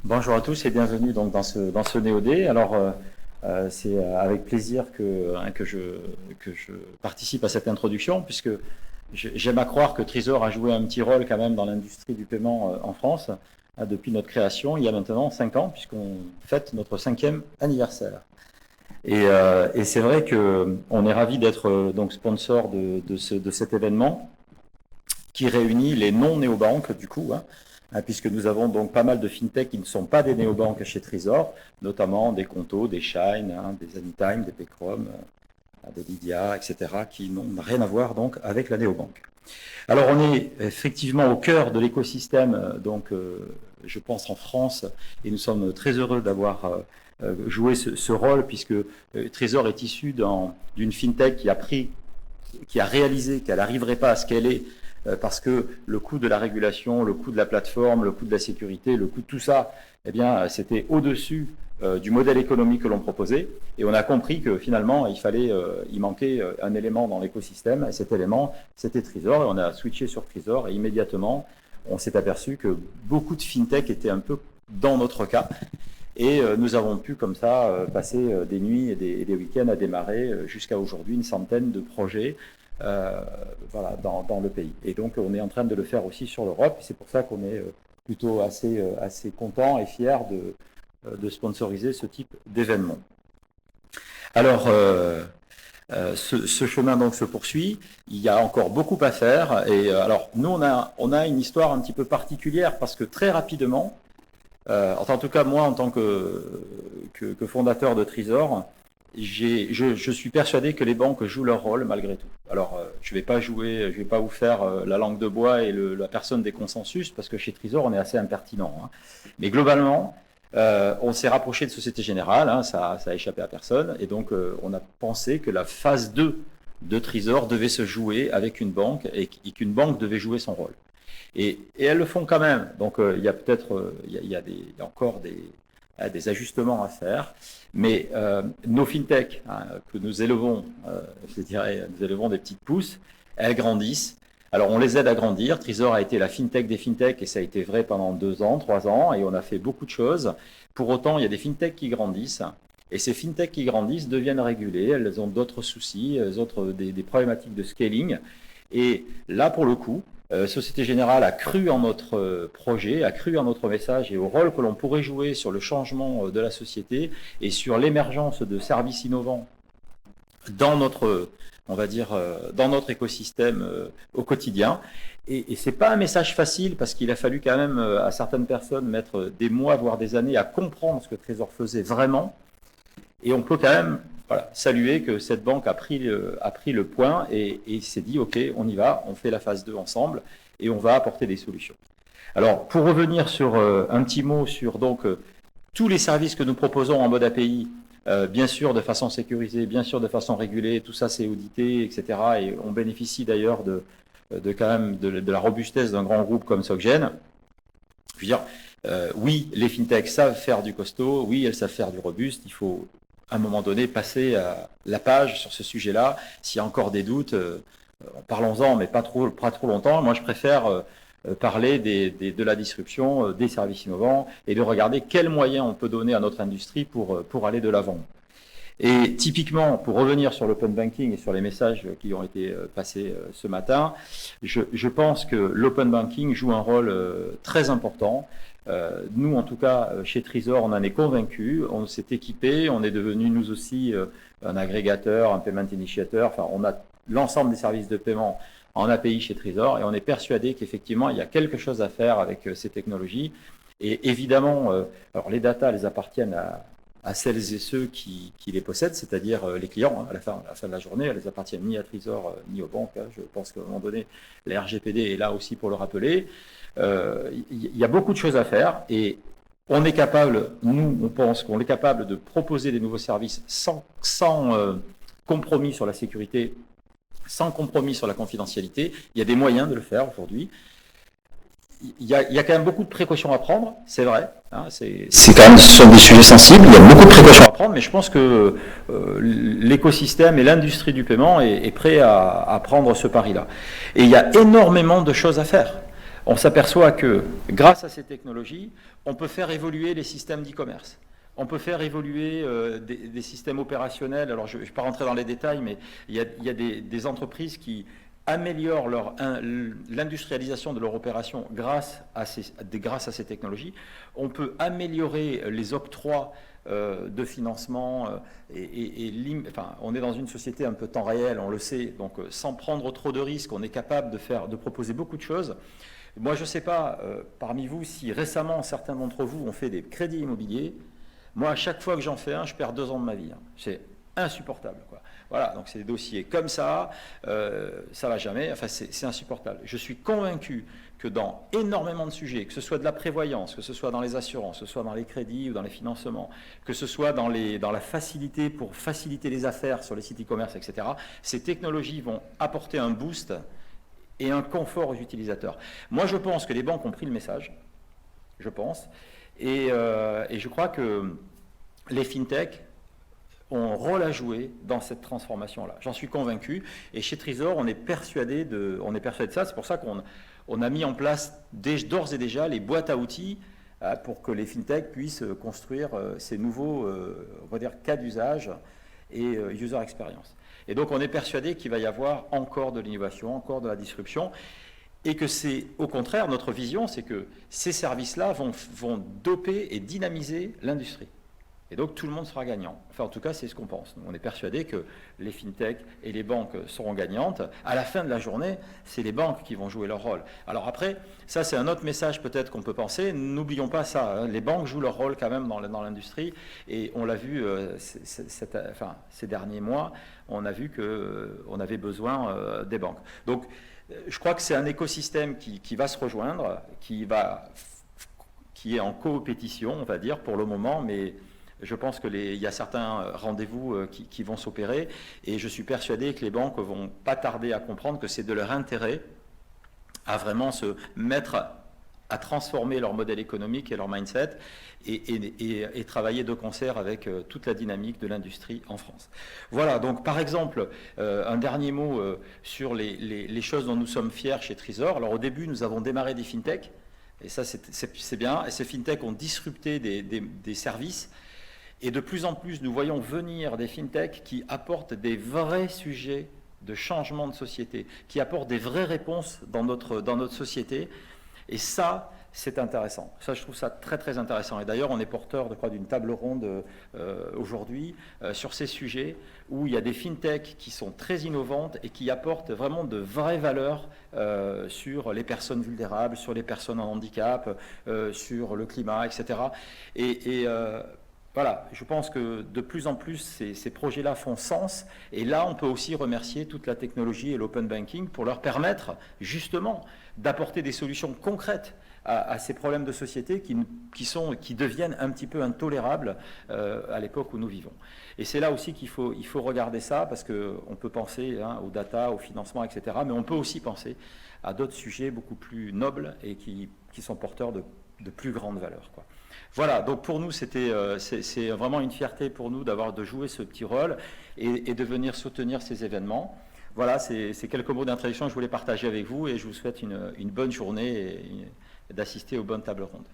Bonjour à tous et bienvenue donc dans ce NeoD. Alors, c'est avec plaisir que je participe à cette introduction, puisque j'aime à croire que Trésor a joué un petit rôle quand même dans l'industrie du paiement en France depuis notre création, il y a maintenant 5 ans, puisqu'on fête notre 5e anniversaire. Et c'est vrai qu'on est ravis d'être donc sponsor de cet événement qui réunit les non-néobanques du coup, puisque nous avons donc pas mal de fintech qui ne sont pas des néobanques chez Trésor, notamment des Conto, des Shine, des Anytime, des Paycrom, des Lydia, etc., qui n'ont rien à voir donc avec la néobanque. Alors on est effectivement au cœur de l'écosystème, donc je pense en France, et nous sommes très heureux d'avoir joué ce rôle, puisque Trésor est issu d'une fintech qui a réalisé qu'elle n'arriverait pas à ce qu'elle est, parce que le coût de la régulation, le coût de la plateforme, le coût de la sécurité, le coût de tout ça, eh bien, c'était au-dessus du modèle économique que l'on proposait. Et on a compris que finalement, il manquait un élément dans l'écosystème. Et cet élément, c'était Trésor. Et on a switché sur Trésor. Et immédiatement, on s'est aperçu que beaucoup de fintech étaient un peu dans notre cas. Et nous avons pu comme ça passer des nuits et des week-ends à démarrer jusqu'à aujourd'hui une centaine de projets voilà, dans le pays. Et donc on est en train de le faire aussi sur l'Europe. C'est pour ça qu'on est plutôt assez content et fier de sponsoriser ce type d'événement. Alors, ce chemin donc se poursuit. Il y a encore beaucoup à faire. Et alors, nous, on a une histoire un petit peu particulière parce que très rapidement, en tout cas moi, en tant que fondateur de Trésor, je suis persuadé que les banques jouent leur rôle malgré tout. Alors, je vais pas vous faire la langue de bois et la personne des consensus, parce que chez Trésor, on est assez impertinent. Mais globalement, on s'est rapproché de Société Générale, ça a échappé à personne, et donc on a pensé que la phase 2 de Trésor devait se jouer avec une banque, et qu'une banque devait jouer son rôle. Et elles le font quand même. Donc, il y a peut-être, il y a encore des ajustements à faire, mais nos fintech que nous élevons, je dirais, nous élevons des petites pousses, elles grandissent. Alors on les aide à grandir. Trésor a été la fintech des fintech et ça a été vrai pendant 2 ans, 3 ans, et on a fait beaucoup de choses. Pour autant, il y a des fintech qui grandissent, et ces fintech qui grandissent deviennent régulées. Elles ont d'autres soucis, elles ont des problématiques de scaling. Et là, pour le coup, Société Générale a cru en notre projet, a cru en notre message et au rôle que l'on pourrait jouer sur le changement de la société et sur l'émergence de services innovants dans notre, on va dire, dans notre écosystème au quotidien. Et c'est pas un message facile parce qu'il a fallu quand même à certaines personnes mettre des mois, voire des années à comprendre ce que Trésor faisait vraiment. Et on peut quand même saluer que cette banque a pris le point et s'est dit, OK, on y va, on fait la phase 2 ensemble et on va apporter des solutions. Alors, pour revenir sur un petit mot sur donc tous les services que nous proposons en mode API, bien sûr de façon sécurisée, bien sûr de façon régulée, tout ça c'est audité, etc. Et on bénéficie d'ailleurs quand même de la robustesse d'un grand groupe comme SocGen. Je veux dire, oui, les fintechs savent faire du costaud, oui, elles savent faire du robuste, il faut à un moment donné passer la page sur ce sujet-là. S'il y a encore des doutes, parlons-en, mais pas trop longtemps. Moi, je préfère parler de la disruption, des services innovants et de regarder quels moyens on peut donner à notre industrie pour aller de l'avant. Et typiquement, pour revenir sur l'open banking et sur les messages qui ont été passés ce matin, je pense que l'open banking joue un rôle très important. Nous, en tout cas, chez Trésor, on en est convaincus, on s'est équipé, on est devenu nous aussi un agrégateur, un payment initiator, enfin, on a l'ensemble des services de paiement en API chez Trésor et on est persuadé qu'effectivement, il y a quelque chose à faire avec ces technologies. Et évidemment, alors les data, elles appartiennent à celles et ceux qui les possèdent, c'est-à-dire les clients. À la fin de la journée, elles appartiennent ni à Trésor ni aux banques. Je pense qu'à un moment donné, la RGPD est là aussi pour le rappeler. Il y a beaucoup de choses à faire et on est capable, nous, on pense qu'on est capable de proposer des nouveaux services sans compromis sur la sécurité, sans compromis sur la confidentialité. Il y a des moyens de le faire aujourd'hui. Il y a quand même beaucoup de précautions à prendre, c'est vrai. C'est quand même, ce sont des sujets sensibles, il y a beaucoup de précautions à prendre, mais je pense que l'écosystème et l'industrie du paiement est prêt à prendre ce pari-là. Et il y a énormément de choses à faire. on s'aperçoit que grâce à ces technologies, on peut faire évoluer les systèmes d'e-commerce. On peut faire évoluer des systèmes opérationnels. Alors, je ne vais pas rentrer dans les détails, mais il y a des entreprises qui améliorent l'industrialisation de leur opération grâce à ces technologies. On peut améliorer les octrois de financement. Enfin, on est dans une société un peu temps réel, on le sait. Donc, sans prendre trop de risques, on est capable de proposer beaucoup de choses. Moi, je ne sais pas, parmi vous, si récemment, certains d'entre vous ont fait des crédits immobiliers. Moi, à chaque fois que j'en fais un, je perds 2 ans de ma vie. C'est insupportable, quoi. Voilà, donc c'est des dossiers comme ça va jamais, enfin c'est insupportable. Je suis convaincu que dans énormément de sujets, que ce soit de la prévoyance, que ce soit dans les assurances, que ce soit dans les crédits ou dans les financements, que ce soit dans la facilité pour faciliter les affaires sur les sites e-commerce, etc., ces technologies vont apporter un boost et un confort aux utilisateurs. Moi, je pense que les banques ont pris le message, je pense, et je crois que les fintechs ont un rôle à jouer dans cette transformation-là. J'en suis convaincu, et chez Trésor, on est persuadé de ça. C'est pour ça qu'on a mis en place d'ores et déjà les boîtes à outils pour que les fintechs puissent construire ces nouveaux on va dire, cas d'usage et user experience. Et donc, on est persuadé qu'il va y avoir encore de l'innovation, encore de la disruption, et que c'est, au contraire, notre vision, c'est que ces services-là vont doper et dynamiser l'industrie. Et donc, tout le monde sera gagnant. Enfin, en tout cas, c'est ce qu'on pense. On est persuadé que les fintechs et les banques seront gagnantes. À la fin de la journée, c'est les banques qui vont jouer leur rôle. Alors après, ça, c'est un autre message peut-être qu'on peut penser. N'oublions pas ça. Hein. Les banques jouent leur rôle quand même dans l'industrie. Et on l'a vu ces derniers mois, on a vu qu'on avait besoin des banques. Donc, je crois que c'est un écosystème qui va se rejoindre, qui est en coopétition, on va dire, pour le moment, mais je pense qu'il y a certains rendez-vous qui vont s'opérer, et je suis persuadé que les banques vont pas tarder à comprendre que c'est de leur intérêt à vraiment se mettre à transformer leur modèle économique et leur mindset et travailler de concert avec toute la dynamique de l'industrie en France. Voilà, donc par exemple, un dernier mot sur les choses dont nous sommes fiers chez Trésor. Alors au début, nous avons démarré des fintechs, et ça c'est bien, et ces fintechs ont disrupté des services. Et de plus en plus, nous voyons venir des fintechs qui apportent des vrais sujets de changement de société, qui apportent des vraies réponses dans notre société. Et ça, c'est intéressant. Ça, je trouve ça très, très intéressant. Et d'ailleurs, on est porteur, je crois, d'une table ronde aujourd'hui sur ces sujets où il y a des fintechs qui sont très innovantes et qui apportent vraiment de vraies valeurs sur les personnes vulnérables, sur les personnes en handicap, sur le climat, etc. Voilà, je pense que de plus en plus, ces projets-là font sens. Et là, on peut aussi remercier toute la technologie et l'open banking pour leur permettre, justement, d'apporter des solutions concrètes à ces problèmes de société qui deviennent un petit peu intolérables à l'époque où nous vivons. Et c'est là aussi qu'il faut regarder ça, parce qu'on peut penser aux data, au financement, etc. Mais on peut aussi penser à d'autres sujets beaucoup plus nobles et qui sont porteurs de plus grandes valeurs, quoi. Voilà, donc pour nous, c'est vraiment une fierté pour nous de jouer ce petit rôle et de venir soutenir ces événements. Voilà, c'est quelques mots d'introduction que je voulais partager avec vous, et je vous souhaite une bonne journée et d'assister aux bonnes tables rondes.